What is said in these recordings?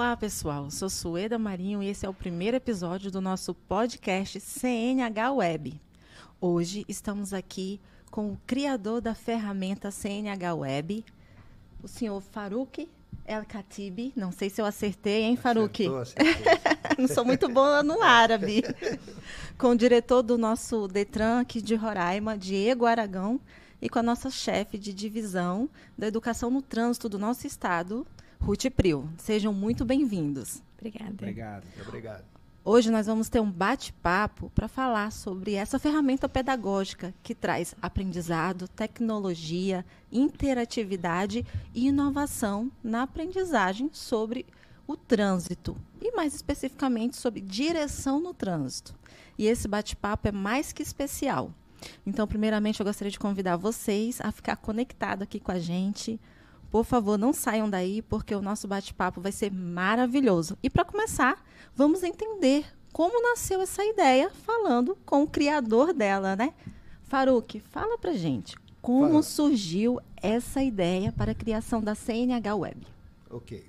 Olá, pessoal. Sou Sueda Marinho e esse é o primeiro episódio do nosso podcast CNH Web. Hoje estamos aqui com o criador da ferramenta CNH Web, o senhor Farouk El-Khatib. Não sei se eu acertei, hein, Farouk? Acertou. Não sou muito boa no árabe. Com o diretor do nosso Detran aqui de Roraima, Diego Aragão, e com a nossa chefe de divisão da educação no trânsito do nosso estado, Ruth Priu. Sejam muito bem-vindos. Obrigada. Obrigado. Hoje nós vamos ter um bate-papo para falar sobre essa ferramenta pedagógica que traz aprendizado, tecnologia, interatividade e inovação na aprendizagem sobre o trânsito e, mais especificamente, sobre direção no trânsito. E esse bate-papo é mais que especial. Então, primeiramente, eu gostaria de convidar vocês a ficar conectado aqui com a gente. Por favor, não saiam daí, porque o nosso bate-papo vai ser maravilhoso. E, para começar, vamos entender como nasceu essa ideia, falando com o criador dela, né? Farouk, fala pra gente, como surgiu essa ideia para a criação da CNH Web? Ok.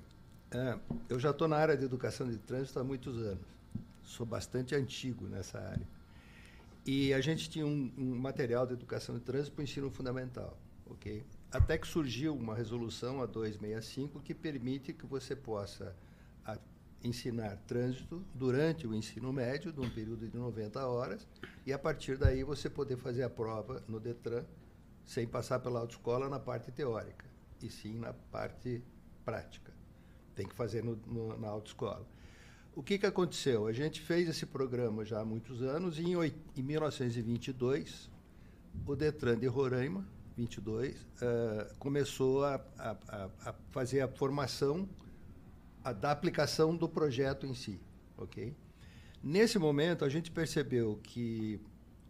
Eu já estou na área de educação de trânsito há muitos anos. Sou bastante antigo nessa área. E a gente tinha um material de educação de trânsito para o ensino fundamental, ok? Até que surgiu uma resolução, a 265, que permite que você possa ensinar trânsito durante o ensino médio, num período de 90 horas, e a partir daí você poder fazer a prova no Detran, sem passar pela autoescola na parte teórica, e sim na parte prática. Tem que fazer na autoescola. O que aconteceu? A gente fez esse programa já há muitos anos, e em 1922, o Detran de Roraima, 22, começou a fazer a formação da aplicação do projeto em si. Okay? Nesse momento, a gente percebeu que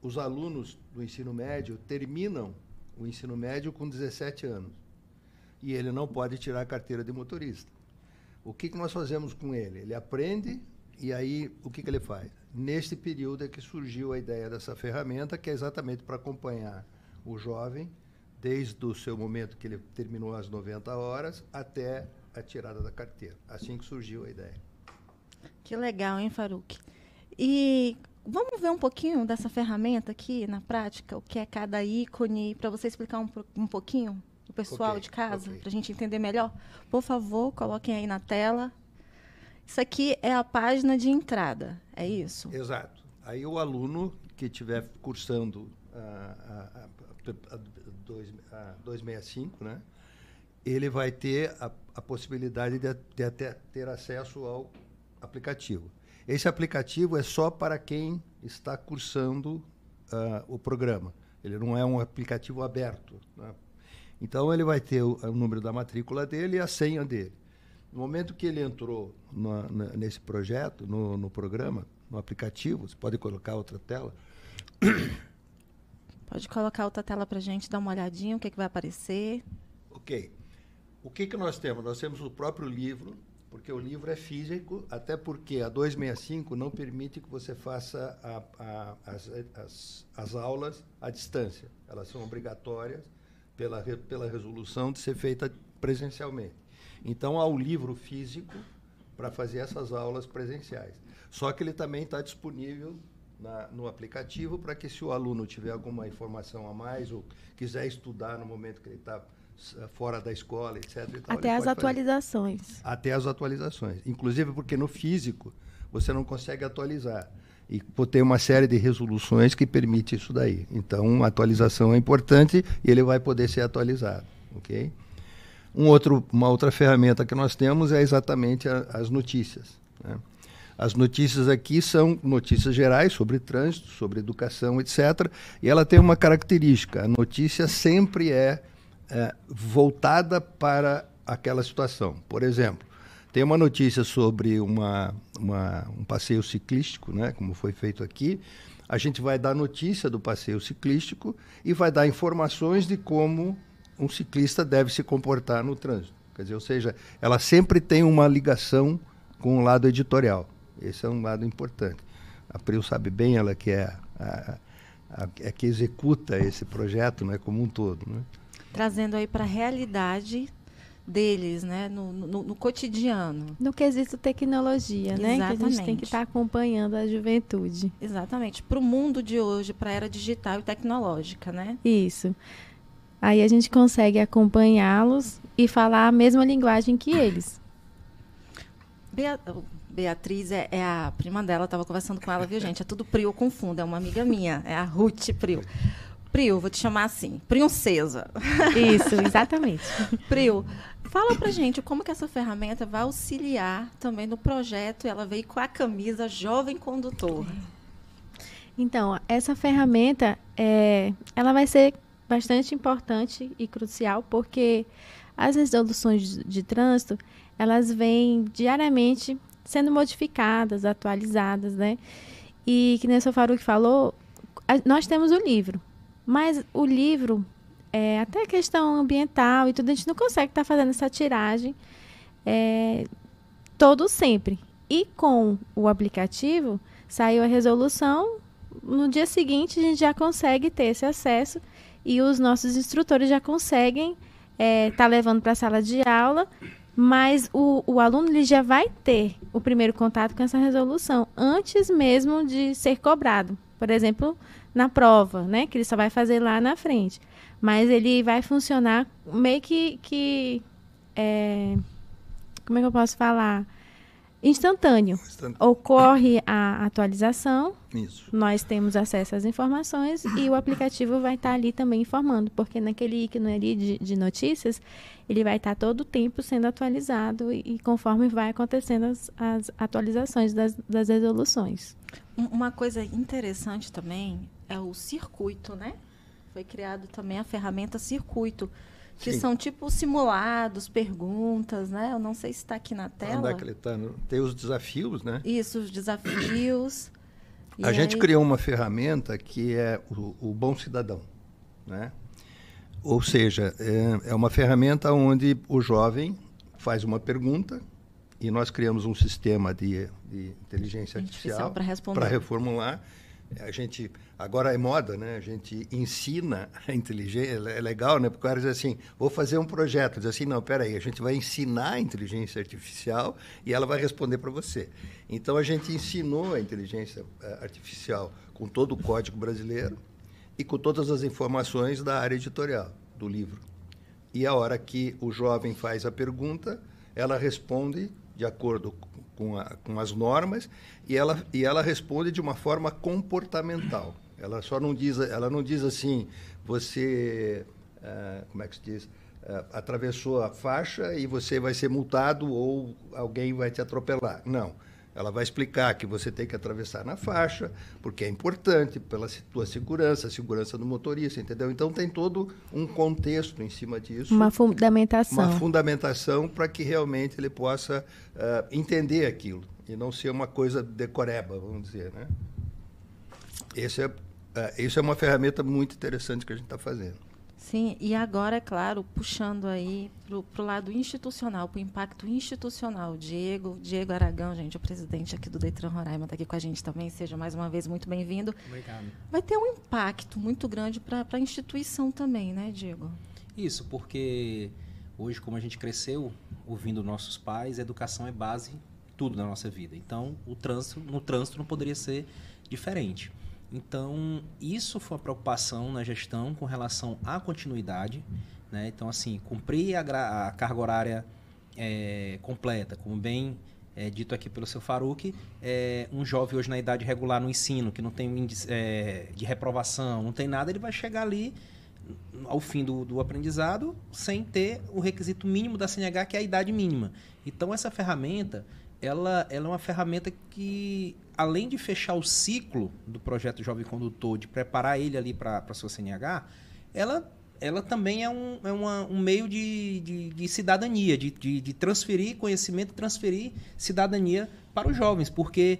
os alunos do ensino médio terminam o ensino médio com 17 anos, e ele não pode tirar a carteira de motorista. O que nós fazemos com ele? Ele aprende, e aí o que ele faz? Neste período é que surgiu a ideia dessa ferramenta, que é exatamente para acompanhar o jovem, desde o seu momento que ele terminou as 90 horas até a tirada da carteira. Assim que surgiu a ideia. Que legal, hein, Farouk? E vamos ver um pouquinho dessa ferramenta aqui na prática, o que é cada ícone, para você explicar um pouquinho o pessoal de casa, para a gente entender melhor. Por favor, coloquem aí na tela. Isso aqui é a página de entrada, é isso? Exato. Aí o aluno que estiver cursando a 265, né, ele vai ter a possibilidade de até ter acesso ao aplicativo. Esse aplicativo é só para quem está cursando o programa. Ele não é um aplicativo aberto, né? Então, ele vai ter o número da matrícula dele e a senha dele. No momento que ele entrou nesse projeto, no programa, no aplicativo, você pode colocar outra tela? Pode colocar outra tela para a gente dar uma olhadinha, o que vai aparecer. Ok. O que nós temos? Nós temos o próprio livro, porque o livro é físico, até porque a 265 não permite que você faça as aulas à distância. Elas são obrigatórias pela resolução de ser feita presencialmente. Então, há o livro físico para fazer essas aulas presenciais. Só que ele também está disponível no aplicativo para que, se o aluno tiver alguma informação a mais ou quiser estudar no momento que ele está fora da escola, etc. E tal, até as atualizações. Até as atualizações. Inclusive porque no físico você não consegue atualizar. E tem uma série de resoluções que permite isso daí. Então, a atualização é importante e ele vai poder ser atualizado. Okay? Uma outra ferramenta que nós temos é exatamente as notícias. Né? As notícias aqui são notícias gerais sobre trânsito, sobre educação, etc. E ela tem uma característica. A notícia sempre é voltada para aquela situação. Por exemplo, tem uma notícia sobre um passeio ciclístico, né, como foi feito aqui. A gente vai dar notícia do passeio ciclístico e vai dar informações de como um ciclista deve se comportar no trânsito. Quer dizer, ou seja, ela sempre tem uma ligação com o lado editorial. Esse é um lado importante. A Priu sabe bem, ela que é que executa esse projeto, né, como um todo. Né? Trazendo aí para a realidade deles, né, no cotidiano. No quesito tecnologia, né? Que a gente tem que estar acompanhando a juventude. Exatamente. Para o mundo de hoje, para a era digital e tecnológica, né? Isso. Aí a gente consegue acompanhá-los e falar a mesma linguagem que eles. Beatriz é a prima dela, estava conversando com ela, viu, gente? É tudo Prio, eu confundo, é uma amiga minha, é a Ruth Prio. Prio, vou te chamar assim, Princesa. Isso, exatamente. Prio, fala pra gente como que essa ferramenta vai auxiliar também no projeto. Ela veio com a camisa Jovem Condutor. Então, essa ferramenta, ela vai ser bastante importante e crucial, porque as resoluções de trânsito, elas vêm diariamente sendo modificadas, atualizadas, né? E, que nem o seu Faruque falou, nós temos o livro, mas o livro, até questão ambiental e tudo, a gente não consegue estar fazendo essa tiragem todo sempre. E com o aplicativo, saiu a resolução, no dia seguinte a gente já consegue ter esse acesso e os nossos instrutores já conseguem estar levando para a sala de aula, mas o aluno ele já vai ter o primeiro contato com essa resolução antes mesmo de ser cobrado. Por exemplo, na prova, né, que ele só vai fazer lá na frente. Mas ele vai funcionar meio que como é que eu posso falar? Instantâneo. Ocorre a atualização, Isso. Nós temos acesso às informações e o aplicativo vai estar ali também informando, porque naquele ícone ali de notícias, ele vai estar todo o tempo sendo atualizado e conforme vai acontecendo as atualizações das resoluções. Uma coisa interessante também é o circuito, né? Foi criado também a ferramenta circuito, que Sim. são tipo simulados, perguntas, né? Eu não sei se está aqui na tela. Tem os desafios, né? Isso, os desafios. A gente criou uma ferramenta que é o Bom Cidadão, né? Ou seja, é uma ferramenta onde o jovem faz uma pergunta e nós criamos um sistema de inteligência artificial para reformular. A gente, agora é moda, né? A gente ensina a inteligência, é legal, né? Porque o cara diz assim, vou fazer um projeto, diz assim, não, peraí, a gente vai ensinar a inteligência artificial e ela vai responder para você. Então, a gente ensinou a inteligência artificial com todo o código brasileiro e com todas as informações da área editorial do livro. E a hora que o jovem faz a pergunta, ela responde de acordo com as normas e ela responde de uma forma comportamental. Ela não diz assim, você, como é que se diz, atravessou a faixa e você vai ser multado ou alguém vai te atropelar. Não. Ela vai explicar que você tem que atravessar na faixa, porque é importante pela tua segurança, a segurança do motorista, entendeu? Então, tem todo um contexto em cima disso. Uma fundamentação. Uma fundamentação para que realmente ele possa entender aquilo e não ser uma coisa decoreba, vamos dizer, né? Isso é uma ferramenta muito interessante que a gente está fazendo. Sim, e agora, é claro, puxando aí para o lado institucional, para o impacto institucional. Diego Aragão, gente, o presidente aqui do Detran Roraima, está aqui com a gente também. Seja mais uma vez muito bem-vindo. Obrigado. Vai ter um impacto muito grande para a instituição também, né, Diego? Isso, porque hoje, como a gente cresceu ouvindo nossos pais, a educação é base tudo na nossa vida. Então, no trânsito não poderia ser diferente. Então, isso foi uma preocupação na gestão com relação à continuidade, né? Então, assim, cumprir a carga horária completa, como bem dito aqui pelo seu Faruque, um jovem hoje na idade regular no ensino, que não tem índice de reprovação, não tem nada, ele vai chegar ali ao fim do aprendizado sem ter o requisito mínimo da CNH, que é a idade mínima. Então, essa ferramenta, ela é uma ferramenta que, além de fechar o ciclo do projeto Jovem Condutor, de preparar ele ali para a sua CNH, ela também é um meio de cidadania, de transferir conhecimento, transferir cidadania para os jovens, porque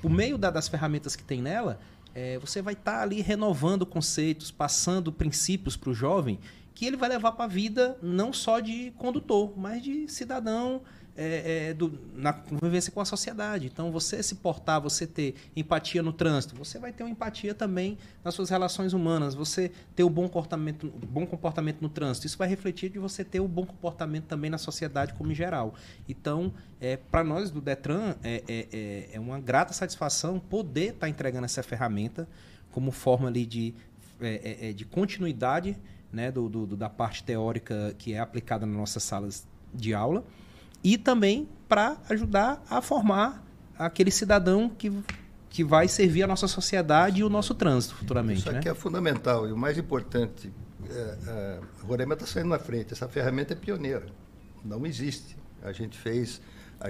por meio das ferramentas que tem nela, você vai estar ali renovando conceitos, passando princípios para o jovem, que ele vai levar para a vida não só de condutor, mas de cidadão, na convivência com a sociedade. Então, você se portar, você ter empatia no trânsito, você vai ter uma empatia também nas suas relações humanas, você ter o bom comportamento no trânsito. Isso vai refletir de você ter o bom comportamento também na sociedade como em geral. Então, para nós do Detran, é uma grata satisfação poder estar entregando essa ferramenta como forma ali de continuidade, né, da parte teórica que é aplicada nas nossas salas de aula, e também para ajudar a formar aquele cidadão que vai servir a nossa sociedade e o nosso trânsito futuramente. Isso aqui é fundamental. E o mais importante, Roraima está saindo na frente. Essa ferramenta é pioneira. Não existe. A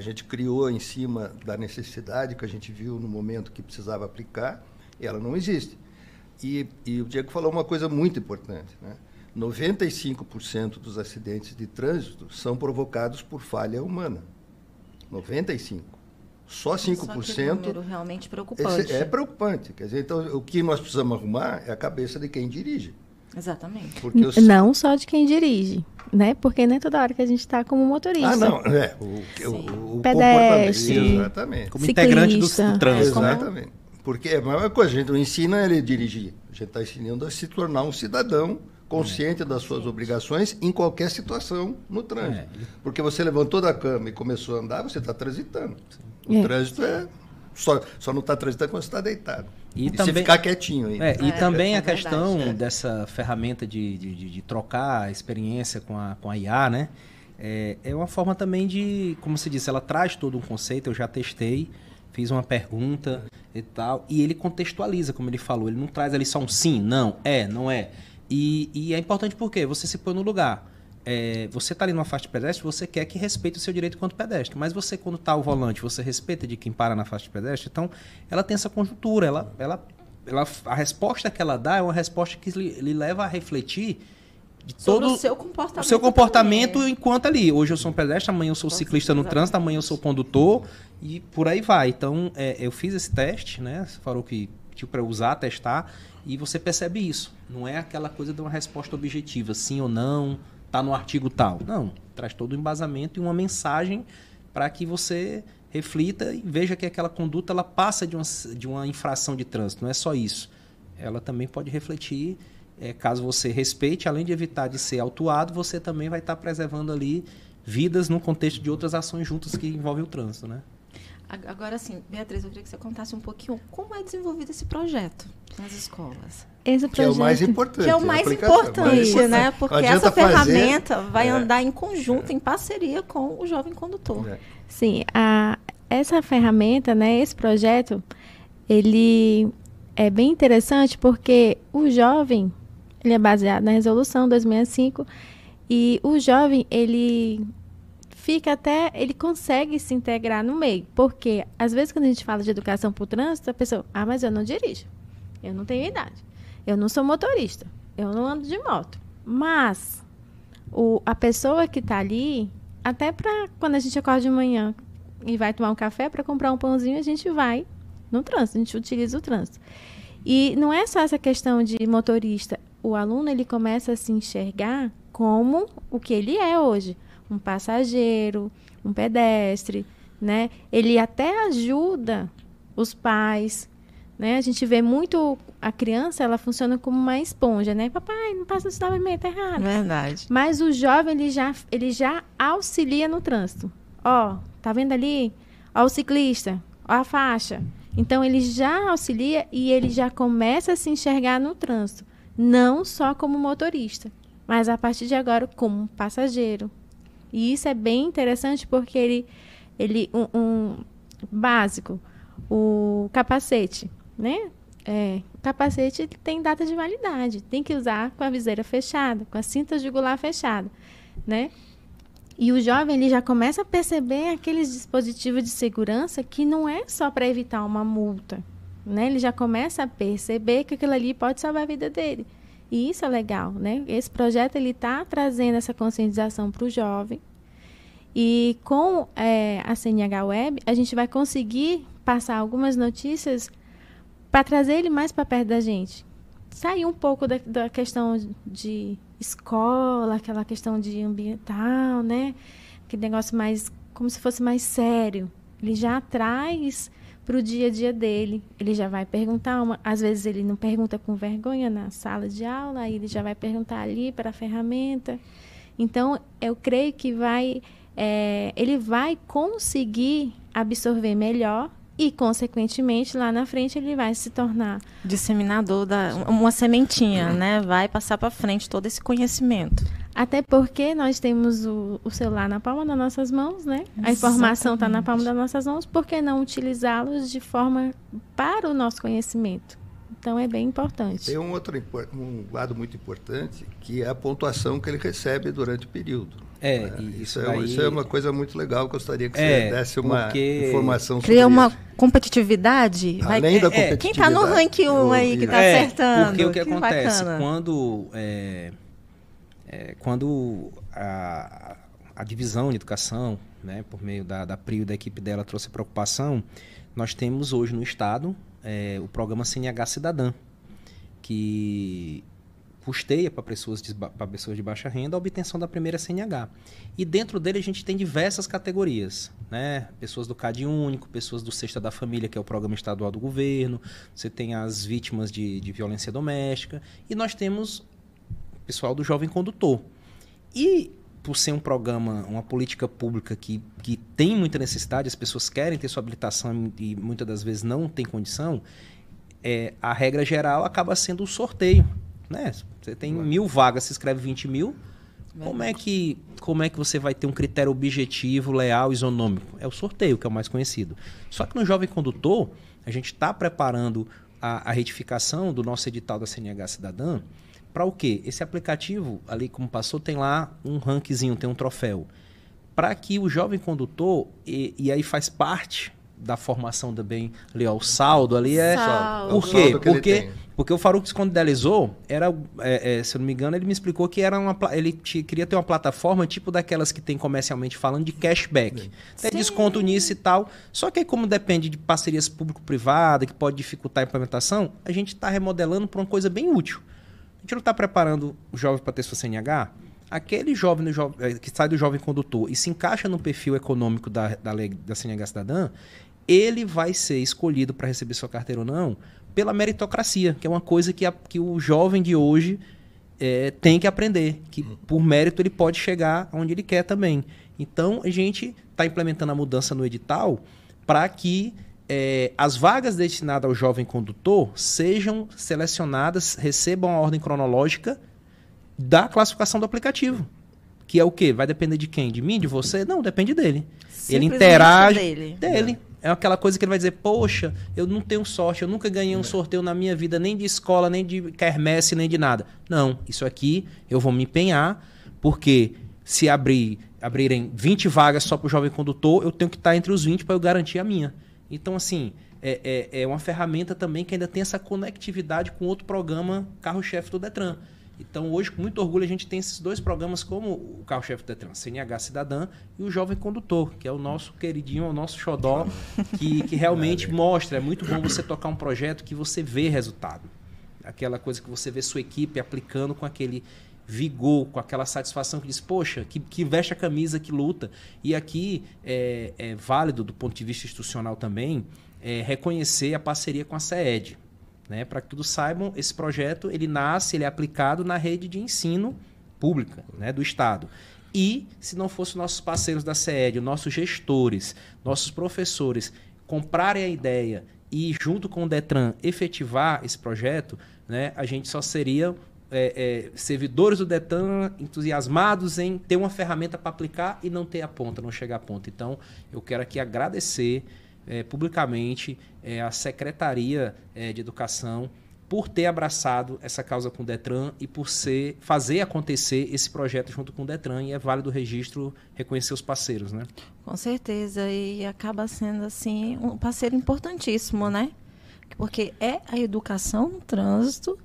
gente criou em cima da necessidade que a gente viu no momento que precisava aplicar, e ela não existe. E o Diego falou uma coisa muito importante, né? 95% dos acidentes de trânsito são provocados por falha humana. 95%. Só 5%... Só que é um número realmente preocupante. É preocupante. Quer dizer, então, o que nós precisamos arrumar é a cabeça de quem dirige. Exatamente. Porque não só de quem dirige, né? Porque nem toda hora que a gente está como motorista. Ah, não. O pedestre, exatamente. Como integrante do trânsito. Exatamente. Porque é a mesma coisa, a gente não ensina ele a dirigir. A gente está ensinando a se tornar um cidadão consciente das suas obrigações em qualquer situação no trânsito. Porque você levantou da cama e começou a andar, você está transitando. O trânsito só não está transitando quando você está deitado. E também, se ficar quietinho ainda. E também a questão dessa ferramenta de trocar a experiência com a IA, né? É uma forma também de, como se disse, ela traz todo um conceito, eu já testei, fiz uma pergunta e tal, e ele contextualiza, como ele falou, ele não traz ali só um sim, não é. E é importante porque você se põe no lugar. Você está ali numa faixa de pedestre, você quer que respeite o seu direito enquanto pedestre. Mas você, quando está ao volante, você respeita de quem para na faixa de pedestre. Então, ela tem essa conjuntura. A resposta que ela dá é uma resposta que lhe leva a refletir de sobre todo o seu comportamento. O seu comportamento enquanto ali. Hoje eu sou um pedestre, amanhã eu sou ciclista no trânsito, amanhã eu sou condutor e por aí vai. Então, eu fiz esse teste, né? Você falou que para usar, testar, e você percebe isso. Não é aquela coisa de uma resposta objetiva, sim ou não, está no artigo tal. Não, traz todo o embasamento e uma mensagem para que você reflita e veja que aquela conduta ela passa de uma infração de trânsito. Não é só isso. Ela também pode refletir, caso você respeite, além de evitar de ser autuado, você também vai estar preservando ali vidas no contexto de outras ações juntas que envolvem o trânsito, né? Agora, sim, Beatriz, eu queria que você contasse um pouquinho como é desenvolvido esse projeto nas escolas. Esse projeto, que é o mais importante. Que é o mais importante, né? Porque essa ferramenta vai andar em conjunto, em parceria com o jovem condutor. Sim, essa ferramenta, né, esse projeto, ele é bem interessante porque o jovem, ele é baseado na resolução 2065, e o jovem, ele consegue se integrar no meio, porque às vezes quando a gente fala de educação para o trânsito, a pessoa, mas eu não dirijo, eu não tenho idade, eu não sou motorista, eu não ando de moto, mas a pessoa que está ali, até para quando a gente acorda de manhã e vai tomar um café, para comprar um pãozinho, a gente vai no trânsito, a gente utiliza o trânsito. E não é só essa questão de motorista, o aluno ele começa a se enxergar como o que ele é hoje, um passageiro, um pedestre, né? Ele até ajuda os pais, né? A gente vê muito a criança, ela funciona como uma esponja, né? Papai, não passa no sinal vermelho, tá errado. Verdade. Mas o jovem, ele já auxilia no trânsito. Tá vendo ali? Ó o ciclista, ó a faixa. Então, ele já auxilia e ele já começa a se enxergar no trânsito. Não só como motorista, mas a partir de agora como passageiro. E isso é bem interessante porque básico, o capacete, né? O capacete tem data de validade, tem que usar com a viseira fechada, com a cinta jugular fechada, né? E o jovem ele já começa a perceber aqueles dispositivos de segurança que não é só para evitar uma multa, né? Ele já começa a perceber que aquilo ali pode salvar a vida dele. E isso é legal, né? Esse projeto ele está trazendo essa conscientização para o jovem. E com a CNH Web, a gente vai conseguir passar algumas notícias para trazer ele mais para perto da gente. Sair um pouco da questão de escola, aquela questão de ambiental, né? aquele negócio mais, como se fosse mais sério. Ele já traz para o dia a dia dele. Ele já vai perguntar, às vezes ele não pergunta com vergonha na sala de aula, aí ele já vai perguntar ali para a ferramenta. Então, eu creio que ele vai conseguir absorver melhor e, consequentemente, lá na frente ele vai se tornar disseminador, uma sementinha, né? Vai passar para frente todo esse conhecimento. Até porque nós temos o celular na palma das nossas mãos, né? A informação está na palma das nossas mãos, por que não utilizá-los de forma para o nosso conhecimento? Então, é bem importante. Tem um lado muito importante, que é a pontuação que ele recebe durante o período. Isso é uma coisa muito legal, gostaria que você desse uma informação sobre Cria uma isso. Competitividade. Além da competitividade. Quem está no ranking 1 aí, que está acertando. Porque o que acontece, bacana. quando a divisão de educação, né, por meio da PRIO e da equipe dela, trouxe preocupação, nós temos hoje no Estado o programa CNH Cidadã, que custeia para pessoas de baixa renda a obtenção da primeira CNH. E dentro dele a gente tem diversas categorias, né? Pessoas do CAD Único, pessoas do Cesta da Família, que é o programa estadual do governo, você tem as vítimas de violência doméstica, e nós temos o pessoal do Jovem Condutor. E por ser um programa, uma política pública que tem muita necessidade, as pessoas querem ter sua habilitação e muitas das vezes não tem condição, a regra geral acaba sendo o sorteio. Né? Você tem 1.000 vagas, se escreve 20.000. Como é que você vai ter um critério objetivo, leal, isonômico? É o sorteio, que é o mais conhecido. Só que no Jovem Condutor, a gente está preparando a retificação do nosso edital da CNH Cidadã para o quê? Esse aplicativo, ali como passou, tem lá um rankzinho, tem um troféu. Para que o Jovem Condutor, e aí faz parte da formação também, ali, ó, o saldo ali Por quê? Porque o Faruq, quando idealizou, se eu não me engano, ele me explicou que ele queria ter uma plataforma tipo daquelas que tem comercialmente falando de cashback. Tem desconto nisso e tal. Só que aí, como depende de parcerias público-privada, que pode dificultar a implementação, a gente está remodelando para uma coisa bem útil. A gente não está preparando o jovem para ter sua CNH? Aquele jovem que sai do Jovem Condutor e se encaixa no perfil econômico da lei da CNH Cidadã, ele vai ser escolhido para receber sua carteira ou não pela meritocracia, que é uma coisa que o jovem de hoje tem que aprender, que por mérito ele pode chegar onde ele quer também. Então, a gente está implementando a mudança no edital para que as vagas destinadas ao jovem condutor sejam selecionadas, recebam a ordem cronológica da classificação do aplicativo. Que é o quê? Vai depender de quem? De mim? De você? Não, depende dele. Ele interage dele. É aquela coisa que ele vai dizer, poxa, eu não tenho sorte, eu nunca ganhei um sorteio na minha vida, nem de escola, nem de quermesse, nem de nada. Não, isso aqui eu vou me empenhar, porque se abrirem 20 vagas só para o jovem condutor, eu tenho que estar entre os 20 para eu garantir a minha. Então, assim, é uma ferramenta também que ainda tem essa conectividade com outro programa carro-chefe do Detran. Então, hoje, com muito orgulho, a gente tem esses dois programas como o carro-chefe do Detran, CNH Cidadã e o Jovem Condutor, que é o nosso queridinho, o nosso xodó, que realmente mostra. É muito bom você tocar um projeto que você vê resultado. Aquela coisa que você vê sua equipe aplicando com aquele vigor, com aquela satisfação que diz, poxa, que veste a camisa, que luta. E aqui é válido, do ponto de vista institucional também, reconhecer a parceria com a CEED. Né? Para que todos saibam, esse projeto ele é aplicado na rede de ensino pública, né, do Estado. E, se não fossem nossos parceiros da CEED, nossos gestores, nossos professores, comprarem a ideia e, junto com o Detran, efetivar esse projeto, né, a gente só seria servidores do Detran entusiasmados em ter uma ferramenta para aplicar e não ter a ponta, não chegar à ponta. Então, eu quero aqui agradecer publicamente a Secretaria de Educação por ter abraçado essa causa com o Detran e por fazer acontecer esse projeto junto com o Detran, e é válido o registro reconhecer os parceiros, né? Com certeza, e acaba sendo assim um parceiro importantíssimo, né? Porque é a educação no trânsito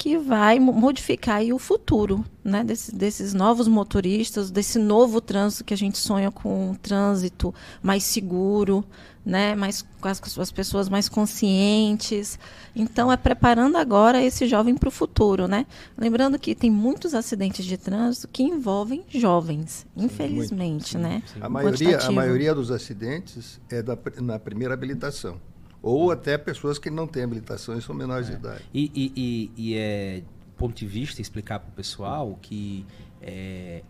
que vai modificar aí o futuro, né, desses novos motoristas, desse novo trânsito que a gente sonha com um trânsito mais seguro, né, mais, com as pessoas mais conscientes. Então, é preparando agora esse jovem para o futuro, né? Lembrando que tem muitos acidentes de trânsito que envolvem jovens, infelizmente, né? A maioria dos acidentes é na primeira habilitação. Ou até pessoas que não têm habilitação e são menores de idade. E é ponto de vista explicar para o pessoal que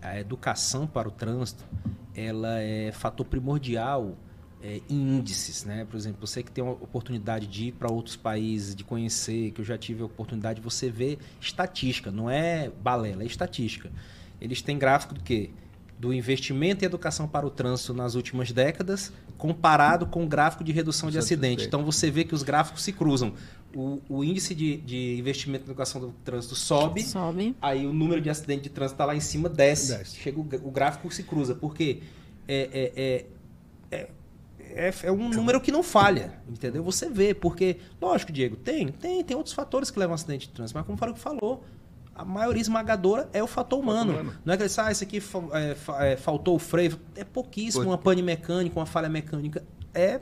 a educação para o trânsito ela é fator primordial em índices, né? Por exemplo, você que tem a oportunidade de ir para outros países, de conhecer, que eu já tive a oportunidade, você vê estatística, não é balela, é estatística. Eles têm gráfico do quê? Do investimento em educação para o trânsito nas últimas décadas, comparado com o gráfico de redução de acidentes. Então, você vê que os gráficos se cruzam. O índice de investimento em educação do trânsito sobe, aí o número de acidentes de trânsito está lá em cima, desce. Chega o gráfico se cruza, porque é um número que não falha, entendeu? Você vê, porque, lógico, Diego, tem outros fatores que levam a acidente de trânsito, mas como o Faruco falou, a maioria esmagadora é o fator humano. Não é que isso aqui faltou o freio, é pouquíssimo, uma pane mecânica, uma falha mecânica, é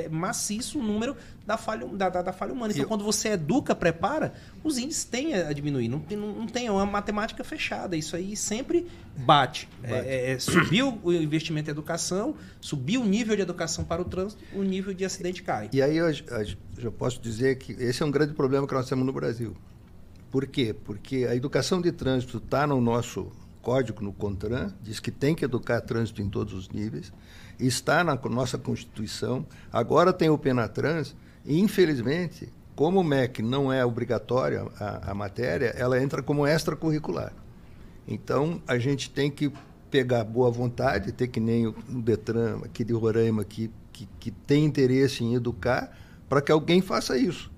maciço o número da falha humana. Então, quando você educa, prepara, os índices têm a diminuir. Não tem uma matemática fechada. Isso aí sempre bate. Subiu o investimento em educação, subiu o nível de educação para o trânsito, o nível de acidente cai. E aí eu posso dizer que esse é um grande problema que nós temos no Brasil. Por quê? Porque a educação de trânsito está no nosso código, no CONTRAN, diz que tem que educar trânsito em todos os níveis, está na nossa Constituição, agora tem o Penatrans, e infelizmente, como o MEC não é obrigatória a matéria, ela entra como extracurricular. Então, a gente tem que pegar boa vontade, ter que nem o Detran aqui de Roraima, que tem interesse em educar, para que alguém faça isso.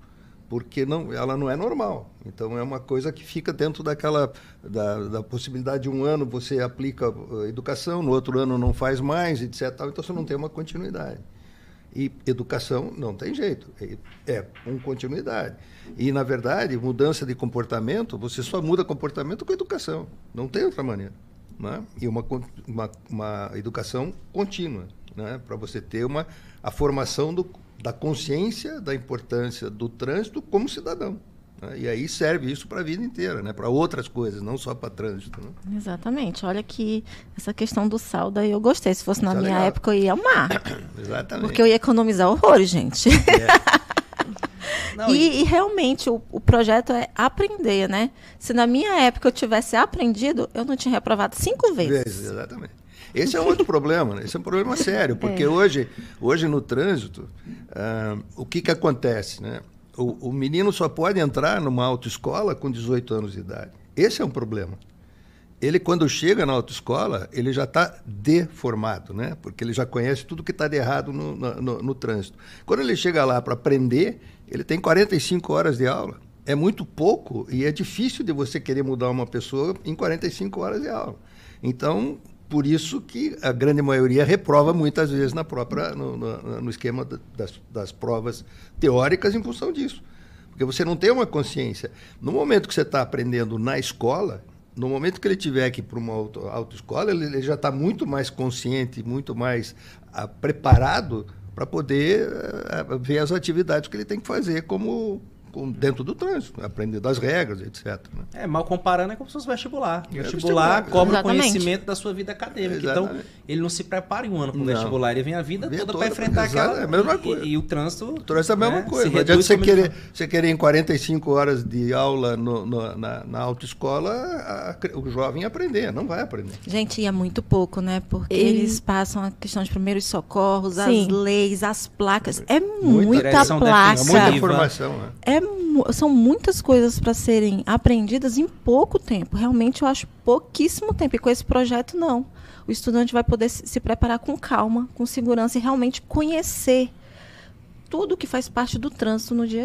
Porque ela não é normal. Então, é uma coisa que fica dentro da possibilidade de um ano você aplica a educação, no outro ano não faz mais, etc. Então, você não tem uma continuidade. E educação não tem jeito, é com continuidade. E, na verdade, mudança de comportamento, você só muda comportamento com educação. Não tem outra maneira. Né? E uma educação contínua, né? Para você ter a formação da consciência da importância do trânsito como cidadão. Né? E aí serve isso para a vida inteira, né? Para outras coisas, não só para trânsito. Né? Exatamente. Olha que essa questão do saldo aí eu gostei. Se fosse na minha época, eu ia amar. Exatamente. Porque eu ia economizar horrores, gente. E realmente o projeto é aprender, né? Se na minha época eu tivesse aprendido, eu não tinha reprovado 5 vezes. Exatamente. Esse é outro problema, né? Esse é um problema sério, porque hoje no trânsito, o que acontece, né? O menino só pode entrar numa autoescola com 18 anos de idade. Esse é um problema. Ele, quando chega na autoescola, ele já está deformado, né? Porque ele já conhece tudo que está de errado no trânsito. Quando ele chega lá para aprender, ele tem 45 horas de aula. É muito pouco e é difícil de você querer mudar uma pessoa em 45 horas de aula. Então, por isso que a grande maioria reprova muitas vezes no esquema das provas teóricas em função disso. Porque você não tem uma consciência. No momento que você está aprendendo na escola, no momento que ele tiver que ir para uma autoescola, ele já está muito mais consciente, muito mais preparado para poder ver as atividades que ele tem que fazer dentro do trânsito, aprendendo as regras, etc. Né? Mal comparando, é como se fosse vestibular. Vestibular cobra o conhecimento da sua vida acadêmica. Exatamente. Então, ele não se prepara em um ano para o vestibular, ele vem a vida toda para enfrentar aquela... É a mesma coisa. E o trânsito... O trânsito é a mesma coisa. Não adianta você querer em 45 horas de aula na autoescola, o jovem aprender. Não vai aprender. Gente, e é muito pouco, né? Porque eles passam a questão de primeiros socorros, as leis, as placas. É muita placa. É muita informação, né? São muitas coisas para serem aprendidas em pouco tempo. Realmente, eu acho pouquíssimo tempo. E com esse projeto, não. O estudante vai poder se preparar com calma, com segurança e realmente conhecer tudo que faz parte do trânsito no dia a dia.